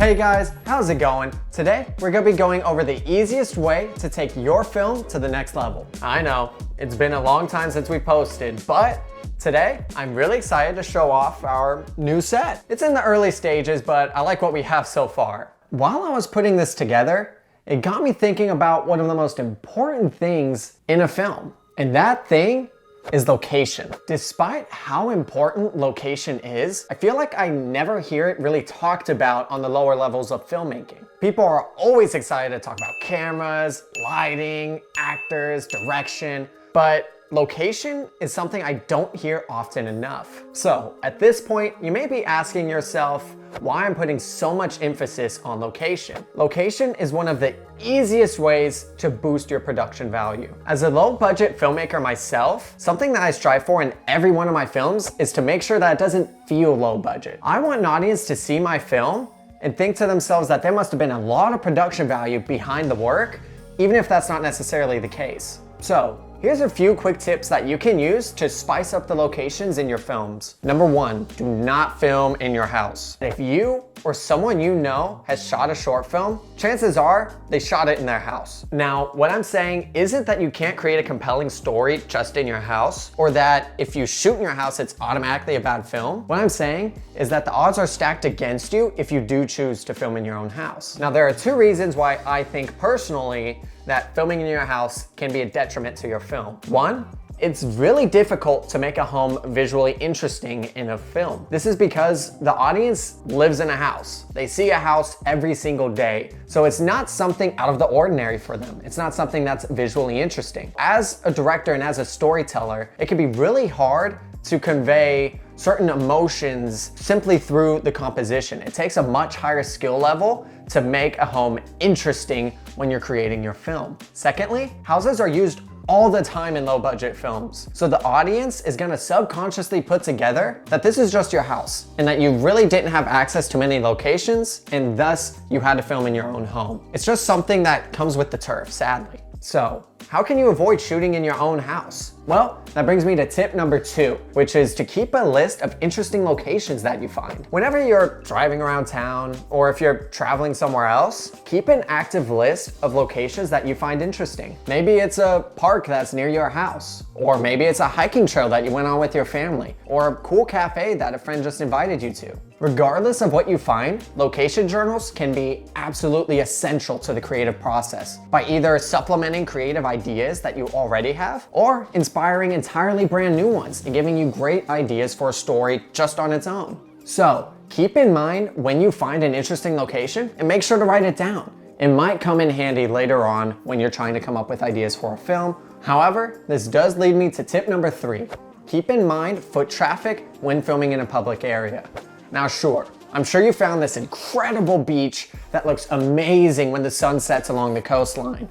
Hey guys, how's it going? Today, we're gonna be going over the easiest way to take your film to the next level. I know, it's been a long time since we posted, but today, I'm really excited to show off our new set. It's in the early stages, but I like what we have so far. While I was putting this together, it got me thinking about one of the most important things in a film. And that thing is location. Despite how important location is, I feel like I never hear it really talked about on the lower levels of filmmaking. People are always excited to talk about cameras, lighting, actors, direction, but location is something I don't hear often enough. So at this point, you may be asking yourself why I'm putting so much emphasis on location. Location is one of the easiest ways to boost your production value. As a low budget filmmaker myself, something that I strive for in every one of my films is to make sure that it doesn't feel low budget. I want an audience to see my film and think to themselves that there must have been a lot of production value behind the work, even if that's not necessarily the case. So, here's a few quick tips that you can use to spice up the locations in your films. Number one, do not film in your house. If you or someone you know has shot a short film, chances are they shot it in their house. Now, what I'm saying isn't that you can't create a compelling story just in your house, or that if you shoot in your house, it's automatically a bad film. What I'm saying is that the odds are stacked against you if you do choose to film in your own house. Now, there are two reasons why I think personally that filming in your house can be a detriment to your film. One, it's really difficult to make a home visually interesting in a film. This is because the audience lives in a house. They see a house every single day. So it's not something out of the ordinary for them. It's not something that's visually interesting. As a director and as a storyteller, it can be really hard to convey certain emotions simply through the composition. It takes a much higher skill level to make a home interesting when you're creating your film. Secondly, houses are used all the time in low budget films. So the audience is gonna subconsciously put together that this is just your house and that you really didn't have access to many locations and thus you had to film in your own home. It's just something that comes with the turf, sadly. So, how can you avoid shooting in your own house? Well, that brings me to tip number 2, which is to keep a list of interesting locations that you find. Whenever you're driving around town, or if you're traveling somewhere else, keep an active list of locations that you find interesting. Maybe it's a park that's near your house, or maybe it's a hiking trail that you went on with your family, or a cool cafe that a friend just invited you to. Regardless of what you find, location journals can be absolutely essential to the creative process by either supplementing creative ideas that you already have or inspiring entirely brand new ones and giving you great ideas for a story just on its own. So, keep in mind when you find an interesting location and make sure to write it down. It might come in handy later on when you're trying to come up with ideas for a film. However, this does lead me to tip number 3. Keep in mind foot traffic when filming in a public area. Now sure, I'm sure you found this incredible beach that looks amazing when the sun sets along the coastline.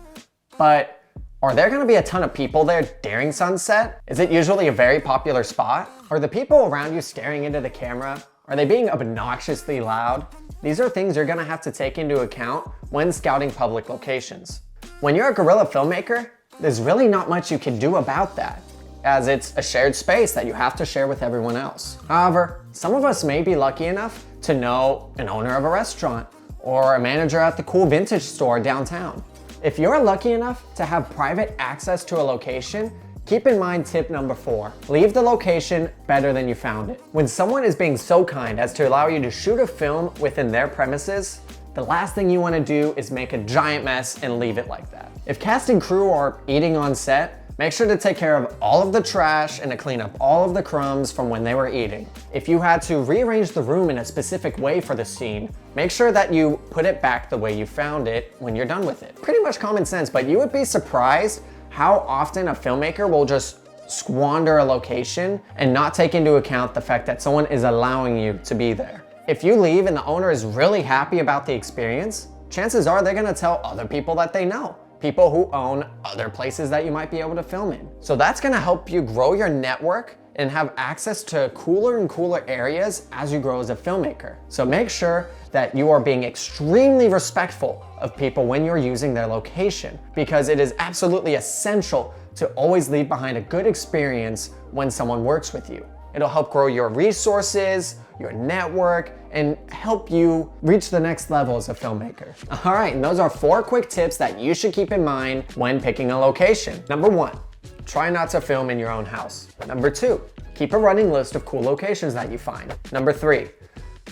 But are there gonna be a ton of people there during sunset? Is it usually a very popular spot? Are the people around you staring into the camera? Are they being obnoxiously loud? These are things you're gonna have to take into account when scouting public locations. When you're a guerrilla filmmaker, there's really not much you can do about that, as it's a shared space that you have to share with everyone else. However, some of us may be lucky enough to know an owner of a restaurant or a manager at the cool vintage store downtown. If you're lucky enough to have private access to a location, keep in mind tip number 4. Leave the location better than you found it. When someone is being so kind as to allow you to shoot a film within their premises, the last thing you want to do is make a giant mess and leave it like that. If cast and crew are eating on set, make sure to take care of all of the trash and to clean up all of the crumbs from when they were eating. If you had to rearrange the room in a specific way for the scene, make sure that you put it back the way you found it when you're done with it. Pretty much common sense, but you would be surprised how often a filmmaker will just squander a location and not take into account the fact that someone is allowing you to be there. If you leave and the owner is really happy about the experience, chances are they're gonna tell other people that they know. People who own other places that you might be able to film in. So that's gonna help you grow your network and have access to cooler and cooler areas as you grow as a filmmaker. So make sure that you are being extremely respectful of people when you're using their location, because it is absolutely essential to always leave behind a good experience when someone works with you. It'll help grow your resources, your network, and help you reach the next level as a filmmaker. All right, and those are 4 quick tips that you should keep in mind when picking a location. Number 1, try not to film in your own house. Number 2, keep a running list of cool locations that you find. Number 3,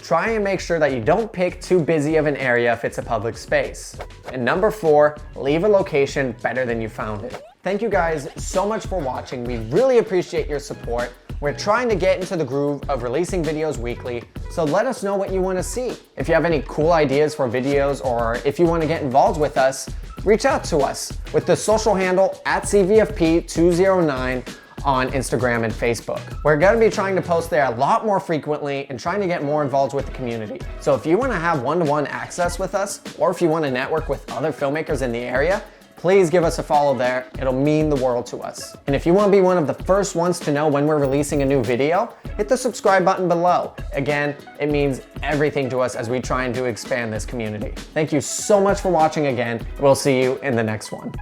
try and make sure that you don't pick too busy of an area if it's a public space. And number 4, leave a location better than you found it. Thank you guys so much for watching. We really appreciate your support. We're trying to get into the groove of releasing videos weekly, so let us know what you want to see. If you have any cool ideas for videos, or if you want to get involved with us, reach out to us with the social handle @CVFP209 on Instagram and Facebook. We're gonna be trying to post there a lot more frequently and trying to get more involved with the community. So if you wanna have one-to-one access with us, or if you wanna network with other filmmakers in the area, please give us a follow there. It'll mean the world to us. And if you wanna be one of the first ones to know when we're releasing a new video, hit the subscribe button below. Again, it means everything to us as we try and expand this community. Thank you so much for watching again. We'll see you in the next one.